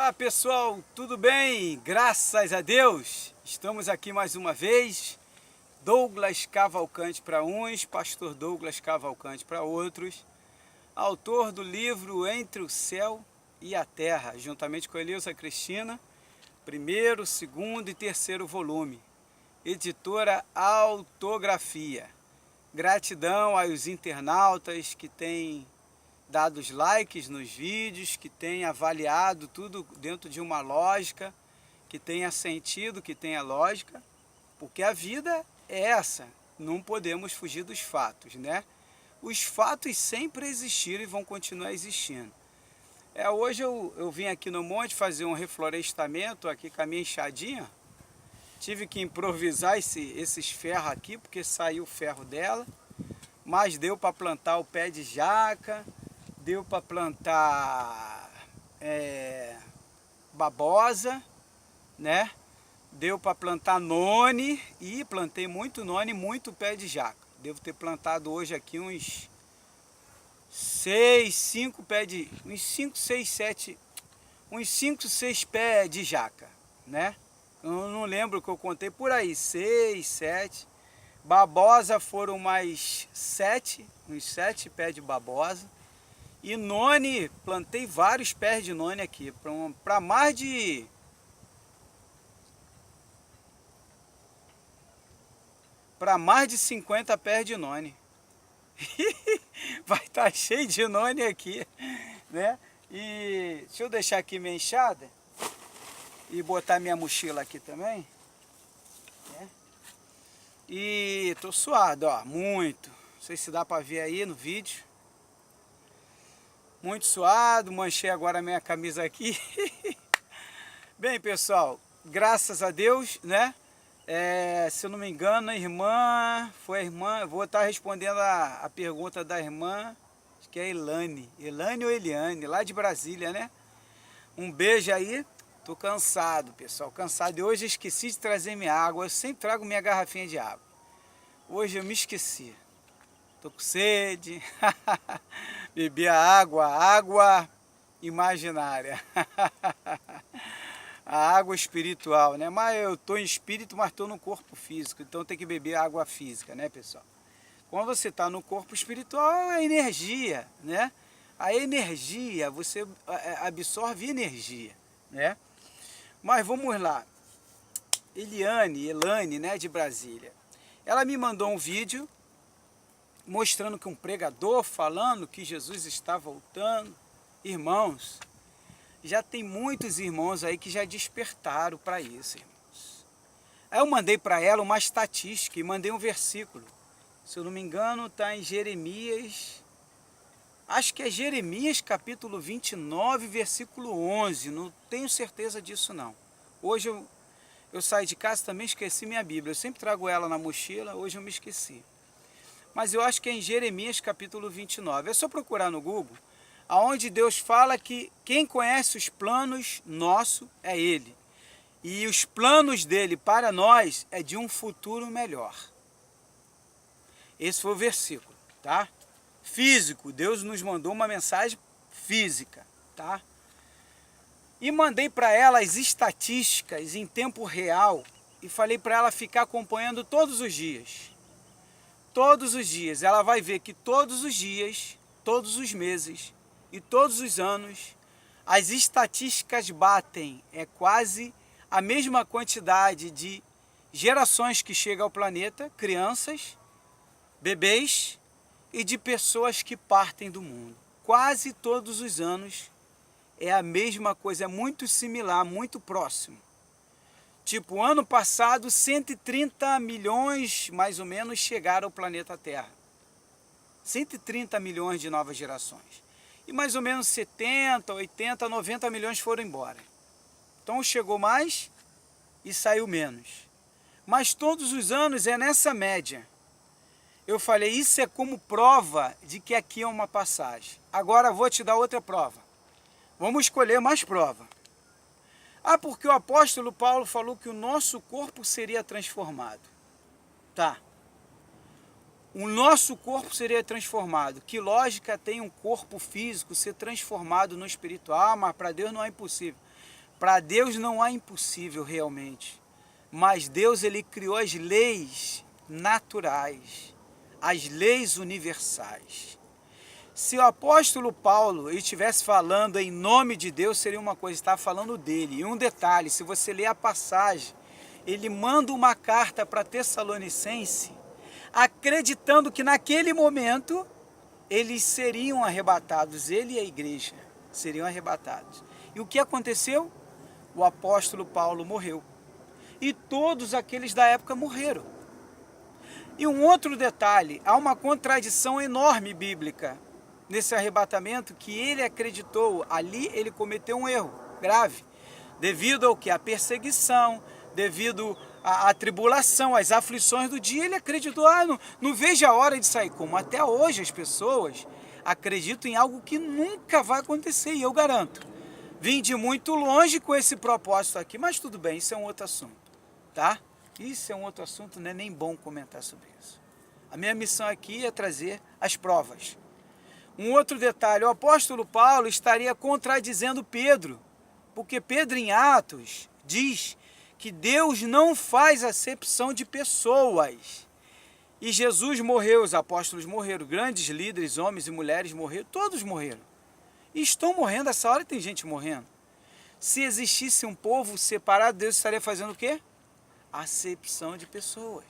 Olá pessoal, tudo bem? Graças a Deus! Estamos aqui mais uma vez, Douglas Cavalcante para uns, pastor Douglas Cavalcante para outros, autor do livro Entre o Céu e a Terra, juntamente com Eleusa Cristina, primeiro, segundo e terceiro volume, editora Autografia. Gratidão aos internautas que têm dado os likes nos vídeos, que têm avaliado tudo dentro de uma lógica, que tenha sentido, que tenha lógica, porque a vida é essa, não podemos fugir dos fatos, né? Os fatos sempre existiram e vão continuar existindo. Hoje eu vim aqui no monte fazer um reflorestamento aqui com a minha enxadinha, tive que improvisar esses ferros aqui, porque saiu o ferro dela, mas deu para plantar o pé de jaca, deu para plantar babosa, né? Deu para plantar none, e plantei muito none, muito pé de jaca. Devo ter plantado hoje aqui uns 5 pés de... uns 5, 6, 7... uns 5, 6 pés de jaca, né? Eu não lembro o que eu contei, por aí, 6, 7. Babosa foram mais 7, uns 7 pés de babosa. E none, plantei vários pés de none aqui, para mais de... para mais de 50 pés de none. Vai estar cheio de none aqui, né? E deixa eu deixar aqui minha enxada e botar minha mochila aqui também, né? E tô suado, ó, muito. Não sei se dá para ver aí no vídeo. Muito suado, manchei agora a minha camisa aqui. Bem, pessoal, graças a Deus, né? Se eu não me engano, foi a irmã, vou estar respondendo a pergunta da irmã, acho que é Elane ou Eliane, lá de Brasília, né? Um beijo aí, tô cansado, pessoal, cansado. E hoje eu esqueci de trazer minha água, eu sempre trago minha garrafinha de água. Hoje eu me esqueci. Tô com sede, bebi a água imaginária, a água espiritual, né? Mas eu tô em espírito, mas tô no corpo físico, então tem que beber água física, né, pessoal? Quando você está no corpo espiritual, é energia, né? A energia, você absorve energia, né? Mas vamos lá, Elane, né, de Brasília, ela me mandou um vídeo mostrando que um pregador falando que Jesus está voltando. Irmãos, já tem muitos irmãos aí que já despertaram para isso, irmãos. Aí eu mandei para ela uma estatística e mandei um versículo. Se eu não me engano, está em Jeremias, acho que é Jeremias capítulo 29, versículo 11, não tenho certeza disso não. Hoje eu saí de casa, também esqueci minha Bíblia, eu sempre trago ela na mochila, hoje eu me esqueci. Mas eu acho que é em Jeremias capítulo 29. É só procurar no Google, aonde Deus fala que quem conhece os planos nossos é Ele. E os planos dele para nós é de um futuro melhor. Esse foi o versículo, tá? Físico, Deus nos mandou uma mensagem física, tá? E mandei para ela as estatísticas em tempo real e falei para ela ficar acompanhando todos os dias. Todos os dias, ela vai ver que todos os dias, todos os meses e todos os anos, as estatísticas batem, é quase a mesma quantidade de gerações que chegam ao planeta, crianças, bebês e de pessoas que partem do mundo. Quase todos os anos é a mesma coisa, é muito similar, muito próximo. Tipo, ano passado, 130 milhões, mais ou menos, chegaram ao planeta Terra. 130 milhões de novas gerações. E mais ou menos 70, 80, 90 milhões foram embora. Então chegou mais e saiu menos. Mas todos os anos é nessa média. Eu falei, isso é como prova de que aqui é uma passagem. Agora vou te dar outra prova. Vamos escolher mais prova. Porque o apóstolo Paulo falou que o nosso corpo seria transformado. Tá. O nosso corpo seria transformado. Que lógica tem um corpo físico ser transformado no espiritual? Mas para Deus não é impossível. Para Deus não há impossível realmente, mas Deus ele criou as leis naturais, as leis universais. Se o apóstolo Paulo estivesse falando em nome de Deus, seria uma coisa, está falando dele. E um detalhe, se você ler a passagem, ele manda uma carta para Tessalonicense, acreditando que naquele momento eles seriam arrebatados, ele e a igreja seriam arrebatados. E o que aconteceu? O apóstolo Paulo morreu. E todos aqueles da época morreram. E um outro detalhe, há uma contradição enorme bíblica nesse arrebatamento, que ele acreditou, ali ele cometeu um erro grave, devido ao que? A perseguição, devido à tribulação, às aflições do dia, ele acreditou, não vejo a hora de sair. Como até hoje as pessoas acreditam em algo que nunca vai acontecer, e eu garanto. Vim de muito longe com esse propósito aqui, mas tudo bem, isso é um outro assunto, tá? Isso é um outro assunto, não é nem bom comentar sobre isso. A minha missão aqui é trazer as provas. Um outro detalhe, o apóstolo Paulo estaria contradizendo Pedro, porque Pedro em Atos diz que Deus não faz acepção de pessoas. E Jesus morreu, os apóstolos morreram, grandes líderes, homens e mulheres morreram, todos morreram. E estão morrendo, essa hora tem gente morrendo. Se existisse um povo separado, Deus estaria fazendo o quê? Acepção de pessoas.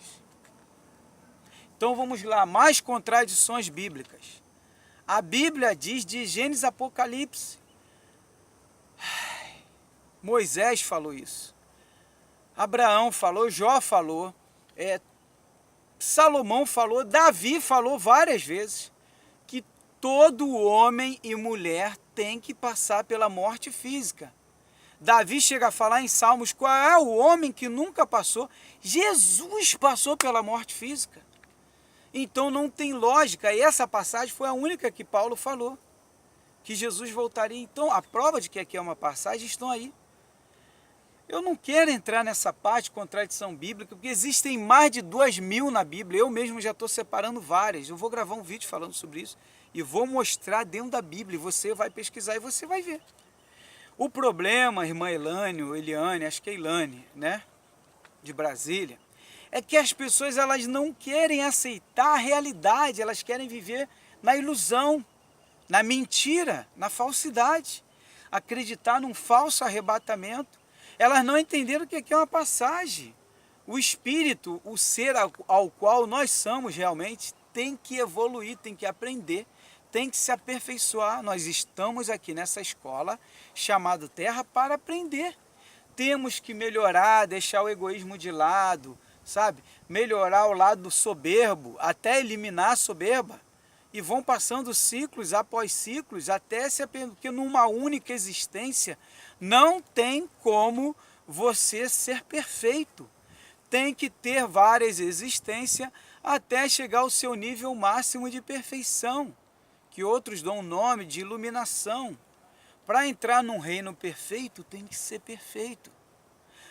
Então vamos lá, mais contradições bíblicas. A Bíblia diz de Gênesis Apocalipse. Moisés falou isso. Abraão falou, Jó falou, Salomão falou, Davi falou várias vezes que todo homem e mulher tem que passar pela morte física. Davi chega a falar em Salmos, qual é o homem que nunca passou? Jesus passou pela morte física. Então não tem lógica, e essa passagem foi a única que Paulo falou, que Jesus voltaria. Então a prova de que aqui é uma passagem estão aí. Eu não quero entrar nessa parte de contradição bíblica, porque existem mais de 2.000 na Bíblia, eu mesmo já estou separando várias, eu vou gravar um vídeo falando sobre isso, e vou mostrar dentro da Bíblia, e você vai pesquisar e você vai ver. O problema, irmã Eliane, acho que é Ilane, né, de Brasília, é que as pessoas elas não querem aceitar a realidade, elas querem viver na ilusão, na mentira, na falsidade, acreditar num falso arrebatamento. Elas não entenderam o que é uma passagem. O espírito, o ser ao qual nós somos realmente, tem que evoluir, tem que aprender, tem que se aperfeiçoar. Nós estamos aqui nessa escola chamada Terra para aprender. Temos que melhorar, deixar o egoísmo de lado, sabe? Melhorar o lado soberbo, até eliminar a soberba. E vão passando ciclos após ciclos, até se aprender, porque numa única existência não tem como você ser perfeito. Tem que ter várias existências até chegar ao seu nível máximo de perfeição, que outros dão o nome de iluminação. Para entrar num reino perfeito, tem que ser perfeito.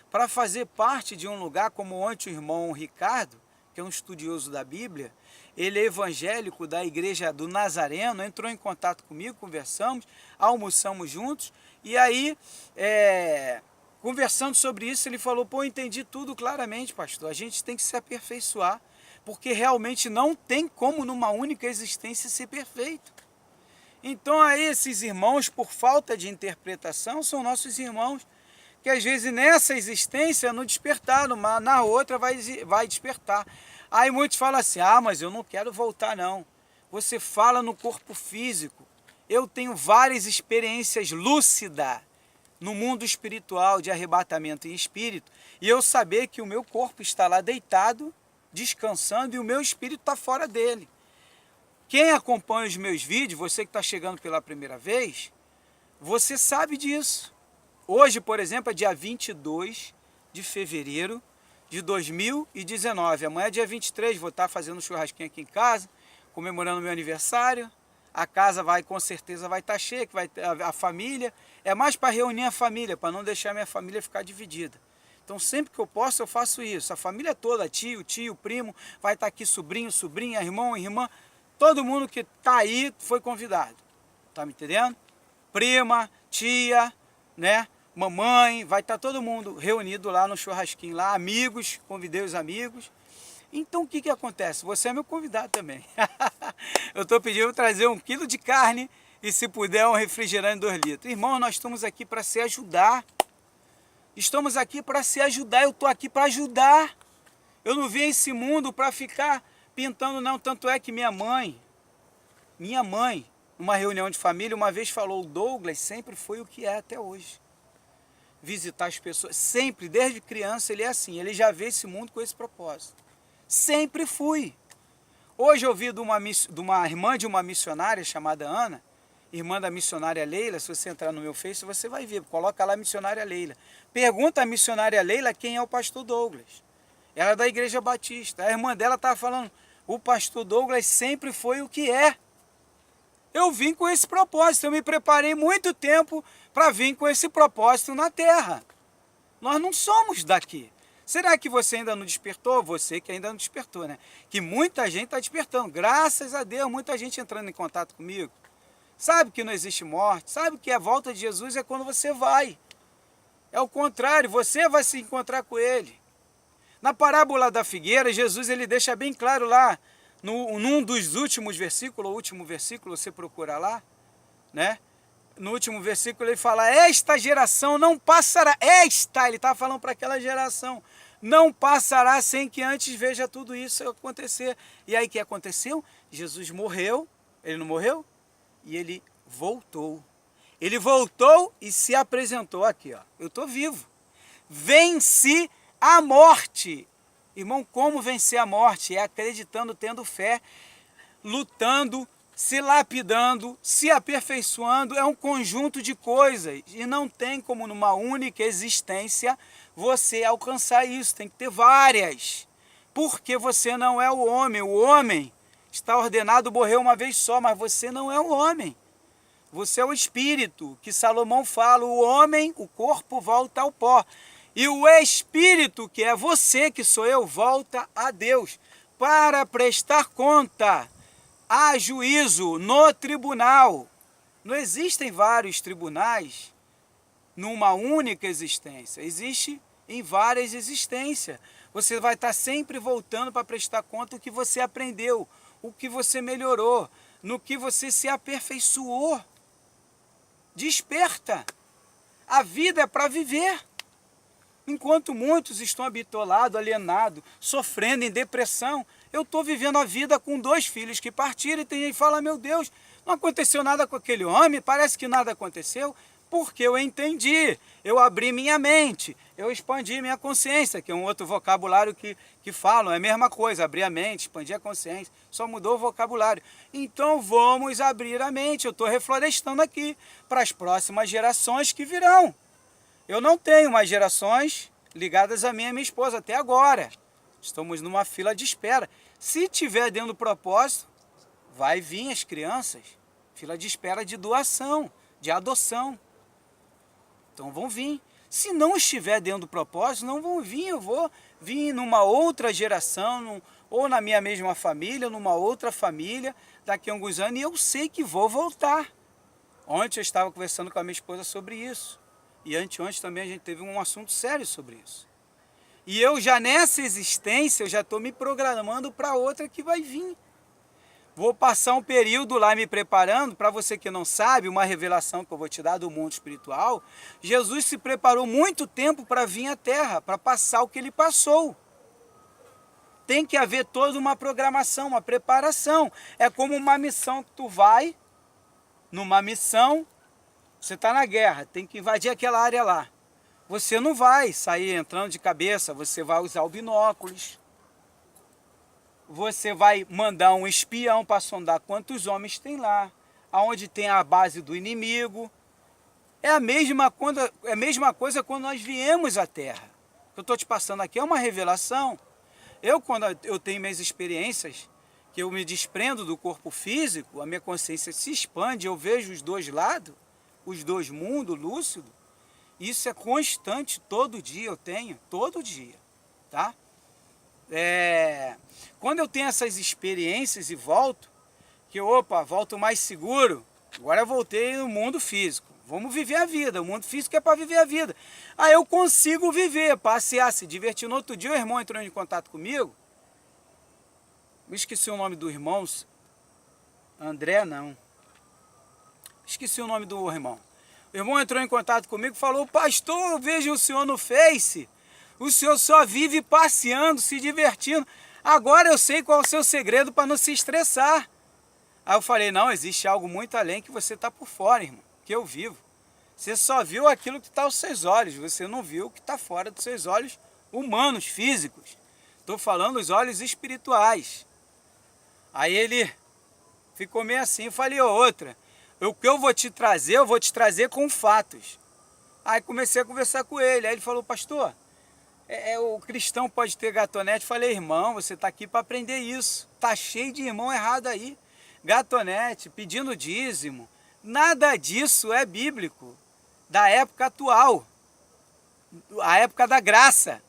Para fazer parte de um lugar, como ontem o irmão Ricardo, que é um estudioso da Bíblia, ele é evangélico da igreja do Nazareno, entrou em contato comigo, conversamos, almoçamos juntos, e aí, conversando sobre isso, ele falou, eu entendi tudo claramente, pastor, a gente tem que se aperfeiçoar, porque realmente não tem como numa única existência ser perfeito. Então aí esses irmãos, por falta de interpretação, são nossos irmãos, que às vezes nessa existência não despertaram, mas na outra vai despertar. Aí muitos falam assim, mas eu não quero voltar não. Você fala no corpo físico. Eu tenho várias experiências lúcidas no mundo espiritual, de arrebatamento em espírito, e eu saber que o meu corpo está lá deitado, descansando, e o meu espírito está fora dele. Quem acompanha os meus vídeos, você que está chegando pela primeira vez, você sabe disso. Hoje, por exemplo, é dia 22 de fevereiro de 2019. Amanhã é dia 23, vou estar fazendo um churrasquinho aqui em casa, comemorando meu aniversário. A casa com certeza vai estar cheia, que vai ter a família. É mais para reunir a família, para não deixar a minha família ficar dividida. Então sempre que eu posso, eu faço isso. A família toda, tio, primo, vai estar aqui sobrinho, sobrinha, irmão, irmã. Todo mundo que está aí foi convidado. Tá me entendendo? Prima, tia, né? mamãe, vai estar todo mundo reunido lá no churrasquinho, lá, amigos, convidei os amigos. Então o que que acontece? Você é meu convidado também. Eu estou pedindo trazer 1 quilo de carne e, se puder, um refrigerante 2 litros. Irmão, nós estamos aqui para se ajudar. Estamos aqui para se ajudar, eu estou aqui para ajudar. Eu não vim a esse mundo para ficar pintando, não. Tanto é que minha mãe, numa reunião de família, uma vez falou: o Douglas sempre foi o que é até hoje. Visitar as pessoas, sempre, desde criança ele é assim, ele já vê esse mundo com esse propósito. Sempre fui. Hoje eu vi de uma irmã de uma missionária chamada Ana, irmã da missionária Leila. Se você entrar no meu Face, você vai ver, coloca lá missionária Leila. Pergunta à missionária Leila quem é o pastor Douglas. Ela é da Igreja Batista. A irmã dela estava falando: o pastor Douglas sempre foi o que é. Eu vim com esse propósito, eu me preparei muito tempo para vir com esse propósito na terra. Nós não somos daqui. Será que você ainda não despertou? Você que ainda não despertou, né? Que muita gente está despertando. Graças a Deus, muita gente entrando em contato comigo. Sabe que não existe morte, sabe que a volta de Jesus é quando você vai. É o contrário, você vai se encontrar com Ele. Na parábola da figueira, Jesus ele deixa bem claro lá, num dos últimos versículos, o último versículo, você procura lá, né? No último versículo ele fala: esta geração não passará, ele estava falando para aquela geração, não passará sem que antes veja tudo isso acontecer. E aí o que aconteceu? Jesus morreu, ele não morreu? E ele voltou. Ele voltou e se apresentou aqui, ó. Eu estou vivo. Venci a morte. Irmão, como vencer a morte? É acreditando, tendo fé, lutando, se lapidando, se aperfeiçoando. É um conjunto de coisas. E não tem como numa única existência você alcançar isso. Tem que ter várias. Porque você não é o homem. O homem está ordenado morrer uma vez só, mas você não é o homem. Você é o espírito, que Salomão fala: o homem, o corpo volta ao pó. E o espírito, que é você, que sou eu, volta a Deus para prestar conta a juízo no tribunal. Não existem vários tribunais numa única existência. Existe em várias existências. Você vai estar sempre voltando para prestar conta o que você aprendeu, o que você melhorou, no que você se aperfeiçoou. Desperta. A vida é para viver. Enquanto muitos estão habitolados, alienados, sofrendo em depressão, eu estou vivendo a vida com 2 filhos que partiram, e tem gente que fala: meu Deus, não aconteceu nada com aquele homem, parece que nada aconteceu, porque eu entendi, eu abri minha mente, eu expandi minha consciência, que é um outro vocabulário que falam, é a mesma coisa, abrir a mente, expandir a consciência, só mudou o vocabulário. Então vamos abrir a mente, eu estou reflorestando aqui para as próximas gerações que virão. Eu não tenho mais gerações ligadas a mim e a minha esposa até agora. Estamos numa fila de espera. Se tiver dentro do propósito, vai vir as crianças. Fila de espera de doação, de adoção. Então vão vir. Se não estiver dentro do propósito, não vão vir. Eu vou vir numa outra geração, ou na minha mesma família, numa outra família, daqui a alguns anos, e eu sei que vou voltar. Ontem eu estava conversando com a minha esposa sobre isso. E anteontem também a gente teve um assunto sério sobre isso. E eu já nessa existência, eu já estou me programando para outra que vai vir. Vou passar um período lá me preparando. Para você que não sabe, uma revelação que eu vou te dar do mundo espiritual: Jesus se preparou muito tempo para vir à Terra, para passar o que ele passou. Tem que haver toda uma programação, uma preparação. É como uma missão que tu vai, numa missão, você está na guerra, tem que invadir aquela área lá. Você não vai sair entrando de cabeça, você vai usar o binóculos. Você vai mandar um espião para sondar quantos homens tem lá, aonde tem a base do inimigo. É a mesma coisa quando nós viemos à Terra. O que eu estou te passando aqui é uma revelação. Quando eu tenho minhas experiências, que eu me desprendo do corpo físico, a minha consciência se expande, eu vejo os 2 lados, os 2 mundos lúcidos. Isso é constante, todo dia eu tenho, todo dia, tá? Quando eu tenho essas experiências e volto, volto mais seguro. Agora eu voltei no mundo físico, Vamos viver a vida. O mundo físico é para viver a vida. Aí eu consigo viver, passear, se divertir. No outro dia o irmão entrou em contato comigo. Eu esqueci o nome do irmão. André, não. Esqueci o nome do irmão. O irmão entrou em contato comigo e falou: pastor, eu vejo o senhor no Face. O senhor só vive passeando, se divertindo. Agora eu sei qual é o seu segredo para não se estressar. Aí eu falei: não, existe algo muito além que você está por fora, irmão, que eu vivo. Você só viu aquilo que está aos seus olhos, você não viu o que está fora dos seus olhos humanos, físicos. Estou falando os olhos espirituais. Aí ele ficou meio assim. Eu falei: outra, o que eu vou te trazer com fatos. Aí comecei a conversar com ele. Aí ele falou: pastor, o cristão pode ter gatonete? Eu falei: irmão, você está aqui para aprender isso. Está cheio de irmão errado aí. Gatonete, pedindo dízimo. Nada disso é bíblico. Da época atual. A época da graça.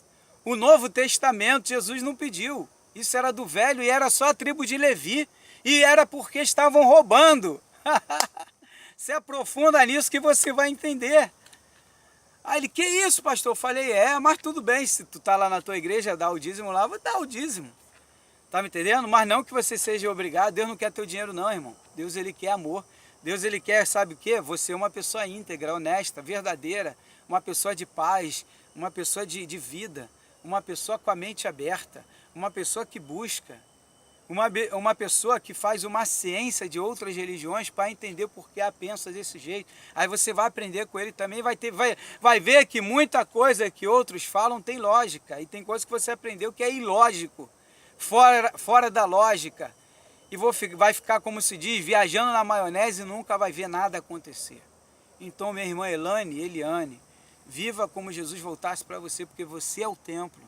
O Novo Testamento, Jesus não pediu. Isso era do velho e era só a tribo de Levi. E era porque estavam roubando. Se aprofunda nisso que você vai entender. Aí ele: que isso, pastor? Eu falei: mas tudo bem, se tu tá lá na tua igreja, dá o dízimo lá, vou dar o dízimo. Tá me entendendo? Mas não que você seja obrigado. Deus não quer teu dinheiro não, irmão. Deus, ele quer amor. Deus, ele quer, sabe o quê? Você é uma pessoa íntegra, honesta, verdadeira, uma pessoa de paz, uma pessoa de vida, uma pessoa com a mente aberta, uma pessoa que busca, uma pessoa que faz uma ciência de outras religiões para entender por que ela pensa desse jeito. Aí você vai aprender com ele também, vai ver que muita coisa que outros falam tem lógica, e tem coisa que você aprendeu que é ilógico, fora da lógica. E vai ficar, como se diz, viajando na maionese e nunca vai ver nada acontecer. Então, minha irmã Eliane, viva como Jesus voltasse para você, porque você é o templo.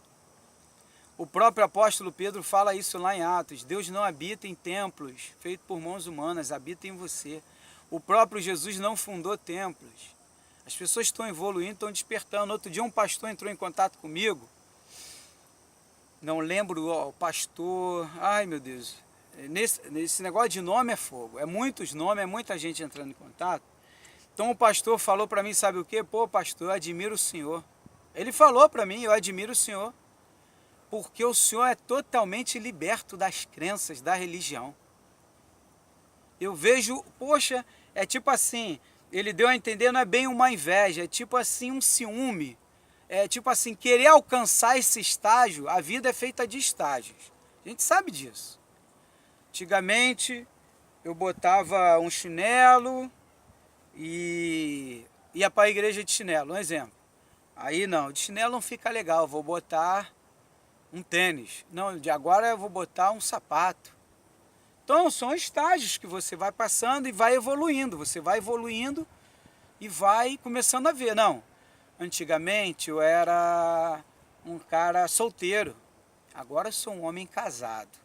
O próprio apóstolo Pedro fala isso lá em Atos: Deus não habita em templos feitos por mãos humanas, habita em você. O próprio Jesus não fundou templos. As pessoas estão evoluindo, estão despertando. Outro dia um pastor entrou em contato comigo, não lembro o pastor, ai meu Deus, nesse negócio de nome é fogo, é muitos nomes, é muita gente entrando em contato. Então o pastor falou para mim, sabe o quê? Pô, pastor, eu admiro o senhor. Ele falou para mim: eu admiro o senhor, porque o senhor é totalmente liberto das crenças, da religião. Eu vejo, poxa, é tipo assim, ele deu a entender, não é bem uma inveja, é tipo assim um ciúme. É tipo assim, querer alcançar esse estágio. A vida é feita de estágios. A gente sabe disso. Antigamente, eu botava um chinelo e ia para a igreja de chinelo, um exemplo. Aí não, de chinelo não fica legal, vou botar um tênis. Não, de agora eu vou botar um sapato. Então são estágios que você vai passando e vai evoluindo. Você vai evoluindo e vai começando a ver. Não, antigamente eu era um cara solteiro. Agora eu sou um homem casado.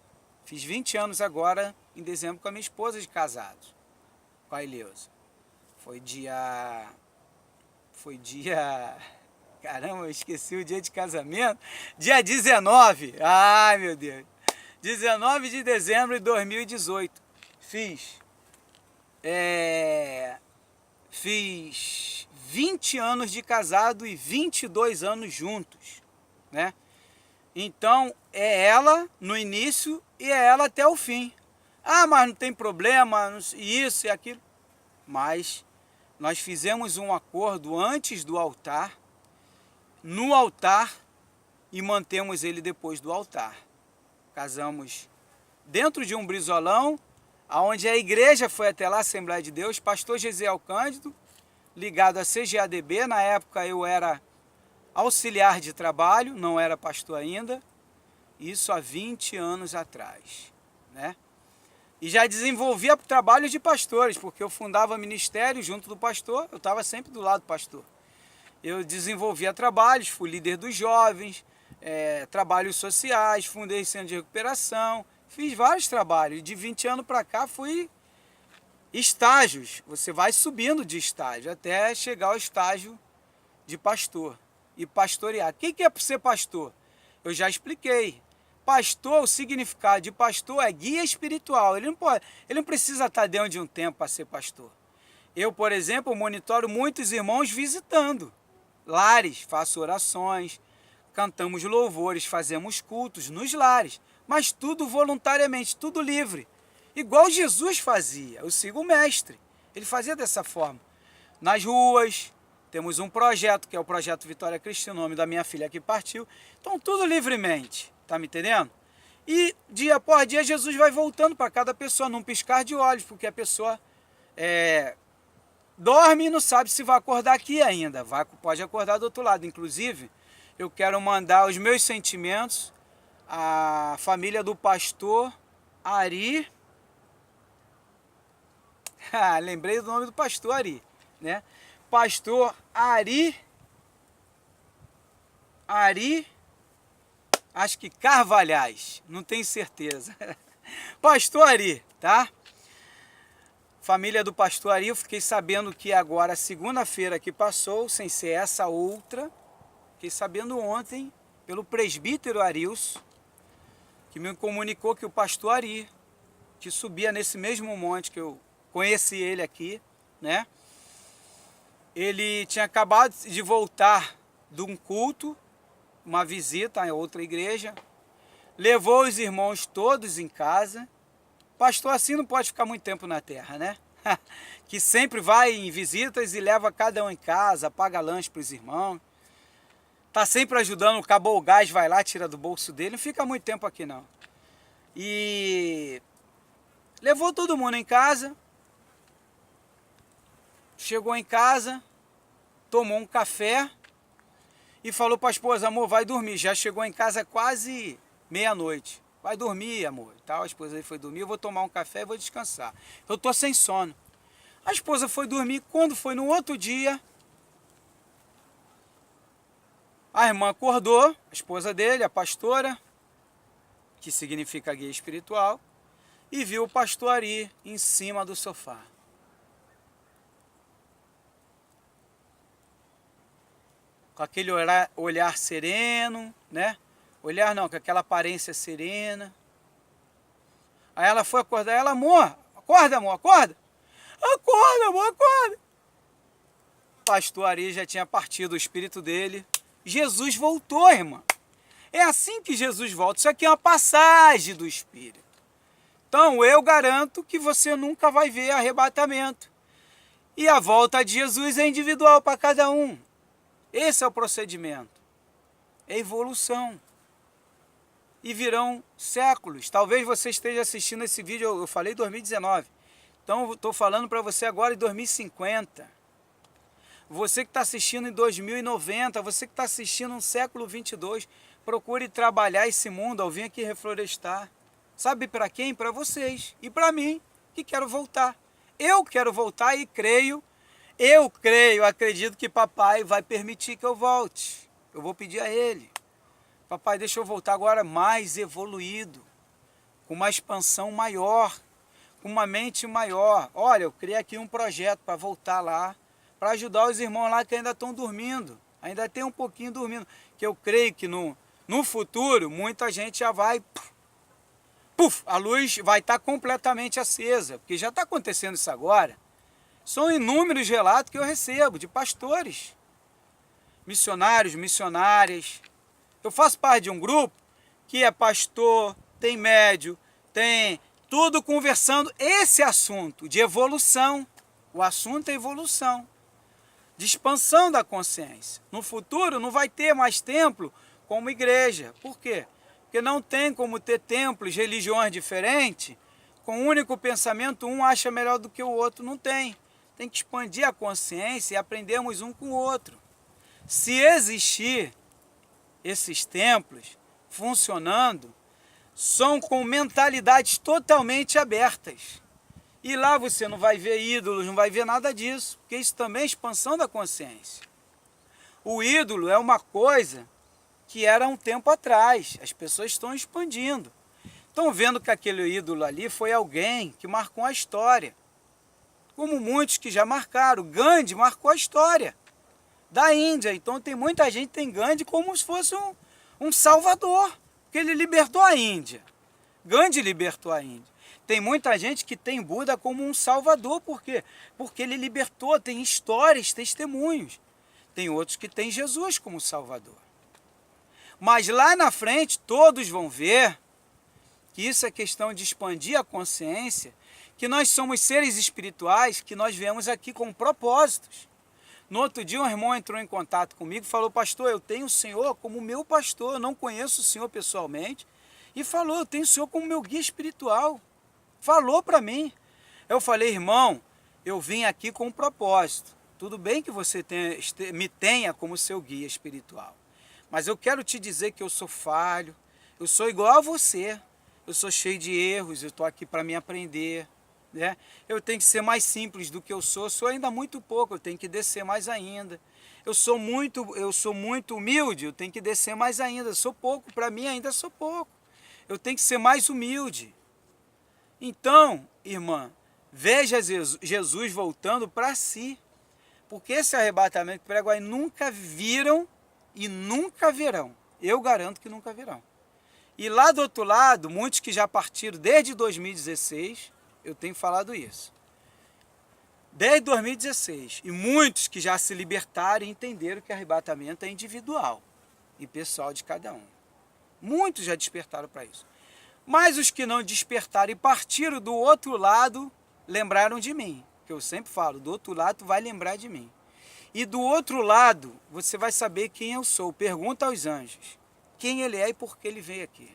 Fiz 20 anos agora, em dezembro, com a minha esposa de casado, com a Ileusa. Foi dia... Caramba, eu esqueci o dia de casamento. Dia 19. Ai, meu Deus. 19 de dezembro de 2018. Fiz 20 anos de casado e 22 anos juntos, né? Então, é ela no início e é ela até o fim. Ah, mas não tem problema, isso e aquilo. Mas nós fizemos um acordo antes do altar, no altar, e mantemos ele depois do altar. Casamos dentro de um brizolão, onde a igreja foi até lá, Assembleia de Deus, pastor Gesiel Cândido, ligado a CGADB. Na época eu era auxiliar de trabalho, não era pastor ainda, isso há 20 anos atrás, né? E já desenvolvia trabalho de pastores, porque eu fundava ministério junto do pastor, eu estava sempre do lado do pastor. Eu desenvolvia trabalhos, fui líder dos jovens, trabalhos sociais, fundei centro de recuperação, fiz vários trabalhos. De 20 anos para cá fui estágios, você vai subindo de estágio até chegar ao estágio de pastor e pastorear. O que é ser pastor? Eu já expliquei. Pastor, o significado de pastor é guia espiritual. Ele não precisa estar dentro de um templo para ser pastor. Eu, por exemplo, monitoro muitos irmãos visitando lares, faço orações, cantamos louvores, fazemos cultos nos lares, mas tudo voluntariamente, tudo livre. Igual Jesus fazia, eu sigo o mestre, ele fazia dessa forma. Nas ruas, temos um projeto, que é o Projeto Vitória Cristina, o nome da minha filha que partiu, então tudo livremente, tá me entendendo? E dia após dia Jesus vai voltando para cada pessoa, num piscar de olhos, porque a pessoa dorme e não sabe se vai acordar aqui ainda, pode acordar do outro lado. Inclusive, eu quero mandar os meus sentimentos à família do pastor Ari. Lembrei do nome do pastor Ari, né? Pastor Ari, acho que Carvalhais, não tenho certeza. Pastor Ari, tá? Família do pastor Ari, eu fiquei sabendo que agora, segunda-feira que passou, sem ser essa outra, fiquei sabendo ontem, pelo presbítero Arilson, que me comunicou que o pastor Ari, que subia nesse mesmo monte que eu conheci ele aqui, né? Ele tinha acabado de voltar de um culto, uma visita a outra igreja, levou os irmãos todos em casa. Pastor assim não pode ficar muito tempo na terra, né? Que sempre vai em visitas e leva cada um em casa, paga lanche para os irmãos. Tá sempre ajudando, acabou o gás, vai lá, tira do bolso dele, não fica muito tempo aqui não. E levou todo mundo em casa, chegou em casa, tomou um café e falou para a esposa: amor, vai dormir, já chegou em casa quase meia-noite. Vai dormir, amor. Tal. A esposa aí foi dormir, eu vou tomar um café e vou descansar. Eu tô sem sono. A esposa foi dormir. Quando foi no outro dia, a irmã acordou, a esposa dele, a pastora, que significa guia espiritual, e viu o pastor Ari em cima do sofá. Com aquele olhar sereno, né? Olhar não, com aquela aparência serena. Aí ela foi acordar, ela: amor, acorda, amor, acorda. Acorda, amor, acorda. O pastor Ari já tinha partido o espírito dele. Jesus voltou, irmã. É assim que Jesus volta. Isso aqui é uma passagem do espírito. Então eu garanto que você nunca vai ver arrebatamento. E a volta de Jesus é individual para cada um. Esse é o procedimento. É evolução. E virão séculos. Talvez você esteja assistindo esse vídeo, eu falei 2019. Então eu estou falando para você agora em 2050. Você que está assistindo em 2090, você que está assistindo no século 22, procure trabalhar esse mundo ao vir aqui reflorestar. Sabe para quem? Para vocês. E para mim, que quero voltar. Eu quero voltar e creio, acredito que papai vai permitir que eu volte. Eu vou pedir a ele: papai, deixa eu voltar agora mais evoluído, com uma expansão maior, com uma mente maior. Olha, eu criei aqui um projeto para voltar lá, para ajudar os irmãos lá que ainda estão dormindo, ainda tem um pouquinho dormindo, que eu creio que no futuro muita gente já vai, a luz vai estar completamente acesa, porque já está acontecendo isso agora. São inúmeros relatos que eu recebo de pastores, missionários, missionárias. Eu faço parte de um grupo que é pastor, tem médio, tem tudo conversando esse assunto de evolução. O assunto é evolução, de expansão da consciência. No futuro não vai ter mais templo como igreja. Por quê? Porque não tem como ter templos, religiões diferentes, com um único pensamento, um acha melhor do que o outro. Não tem. Tem que expandir a consciência e aprendermos um com o outro. Se existir esses templos funcionando, são com mentalidades totalmente abertas. E lá você não vai ver ídolos, não vai ver nada disso, porque isso também é expansão da consciência. O ídolo é uma coisa que era um tempo atrás, as pessoas estão expandindo. Estão vendo que aquele ídolo ali foi alguém que marcou a história. Como muitos que já marcaram. Gandhi marcou a história da Índia. Então tem muita gente que tem Gandhi como se fosse um salvador, porque ele libertou a Índia. Gandhi libertou a Índia. Tem muita gente que tem Buda como um salvador, por quê? Porque ele libertou, tem histórias, testemunhos. Tem outros que têm Jesus como salvador. Mas lá na frente todos vão ver que isso é questão de expandir a consciência, que nós somos seres espirituais, que nós viemos aqui com propósitos. No outro dia um irmão entrou em contato comigo e falou: pastor, eu tenho o Senhor como meu pastor, eu não conheço o Senhor pessoalmente, e falou: eu tenho o Senhor como meu guia espiritual. Falou para mim. Eu falei: irmão, eu vim aqui com um propósito. Tudo bem que você me tenha como seu guia espiritual, mas eu quero te dizer que eu sou falho, eu sou igual a você, eu sou cheio de erros, eu estou aqui para me aprender, né? Eu tenho que ser mais simples do que eu sou ainda muito pouco, eu tenho que descer mais ainda. Eu sou muito humilde, eu tenho que descer mais ainda, eu sou pouco, para mim ainda sou pouco. Eu tenho que ser mais humilde. Então, irmã, veja Jesus voltando para si, porque esse arrebatamento que prego aí nunca viram e nunca verão. Eu garanto que nunca verão. E lá do outro lado, muitos que já partiram desde 2016, eu tenho falado isso. Desde 2016. E muitos que já se libertaram e entenderam que arrebatamento é individual e pessoal de cada um. Muitos já despertaram para isso. Mas os que não despertaram e partiram do outro lado, lembraram de mim. Que eu sempre falo, do outro lado tu vai lembrar de mim. E do outro lado, você vai saber quem eu sou. Pergunta aos anjos quem ele é e por que ele veio aqui.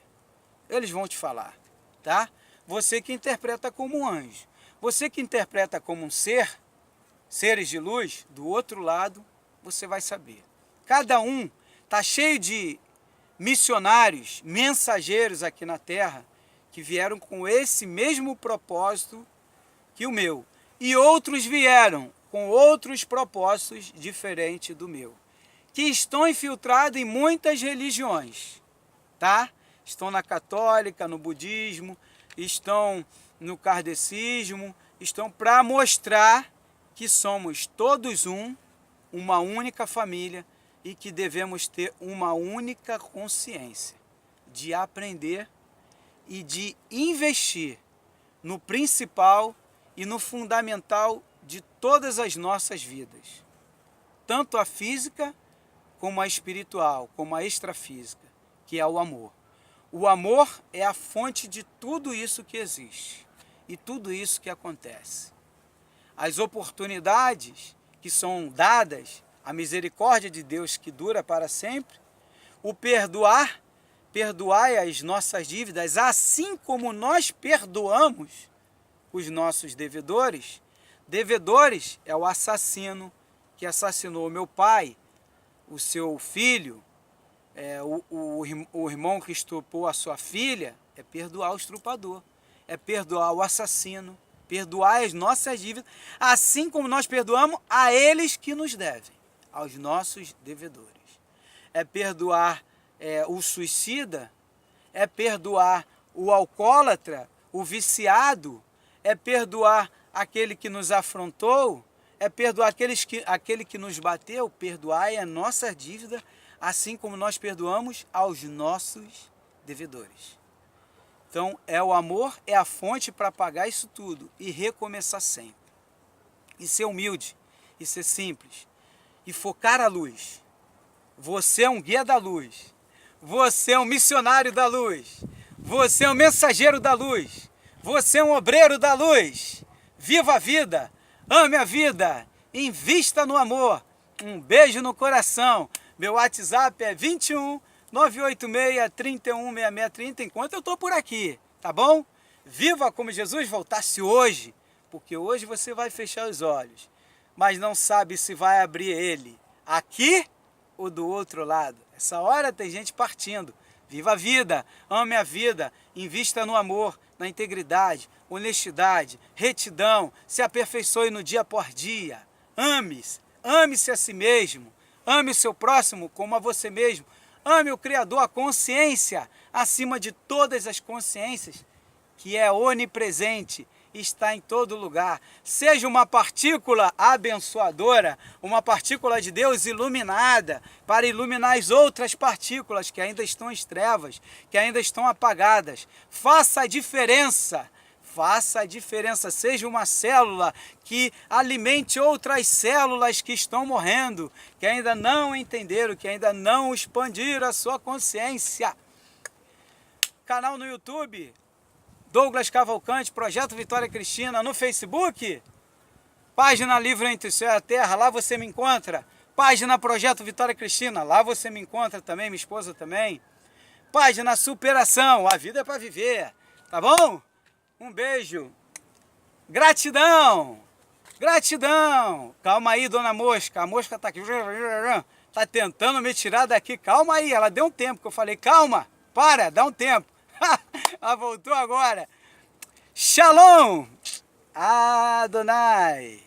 Eles vão te falar, tá? Você que interpreta como um anjo. Você que interpreta como um seres de luz, do outro lado, você vai saber. Cada um está cheio de missionários, mensageiros aqui na Terra, que vieram com esse mesmo propósito que o meu. E outros vieram com outros propósitos diferentes do meu, que estão infiltrados em muitas religiões, tá? Estão na católica, no budismo, estão no kardecismo, estão para mostrar que somos todos uma única família e que devemos ter uma única consciência de aprender e de investir no principal e no fundamental de todas as nossas vidas, tanto a física como a espiritual, como a extrafísica, que é o amor. O amor é a fonte de tudo isso que existe e tudo isso que acontece. As oportunidades que são dadas, a misericórdia de Deus que dura para sempre, o perdoar as nossas dívidas, assim como nós perdoamos os nossos devedores. Devedores é o assassino que assassinou o meu pai, o seu filho, o irmão que estuprou a sua filha, é perdoar o estrupador, é perdoar o assassino, perdoar as nossas dívidas, assim como nós perdoamos a eles que nos devem, aos nossos devedores. É perdoar o suicida, é perdoar o alcoólatra, o viciado, é perdoar aquele que nos afrontou, é perdoar aquele que nos bateu. Perdoar a nossa dívida, assim como nós perdoamos aos nossos devedores. Então, o amor é a fonte para pagar isso tudo e recomeçar sempre. E ser humilde, e ser simples, e focar a luz. Você é um guia da luz, você é um missionário da luz, você é um mensageiro da luz, você é um obreiro da luz. Viva a vida, ame a vida, invista no amor. Um beijo no coração. Meu WhatsApp é 21 986 31 6630, enquanto eu estou por aqui, tá bom? Viva como Jesus voltasse hoje, porque hoje você vai fechar os olhos, mas não sabe se vai abrir ele aqui ou do outro lado. Essa hora tem gente partindo. Viva a vida, ame a vida, invista no amor, na integridade, honestidade, retidão, se aperfeiçoe no dia por dia. Ame-se a si mesmo, ame o seu próximo como a você mesmo, ame o Criador, a consciência acima de todas as consciências, que é onipresente, está em todo lugar. Seja uma partícula abençoadora, uma partícula de Deus iluminada, para iluminar as outras partículas que ainda estão em trevas, que ainda estão apagadas. Faça a diferença, Faça a diferença, seja uma célula que alimente outras células que estão morrendo, que ainda não entenderam, que ainda não expandiram a sua consciência. Canal no YouTube, Douglas Cavalcante, Projeto Vitória Cristina, no Facebook, página Livro Entre o Céu e a Terra, lá você me encontra. Página Projeto Vitória Cristina, lá você me encontra também, minha esposa também. Página Superação, a vida é para viver, tá bom? Um beijo. Gratidão. Gratidão. Calma aí, dona Mosca. A mosca tá aqui. Tá tentando me tirar daqui. Calma aí. Ela deu um tempo que eu falei. Calma. Para. Dá um tempo. Ela voltou agora. Shalom. Adonai.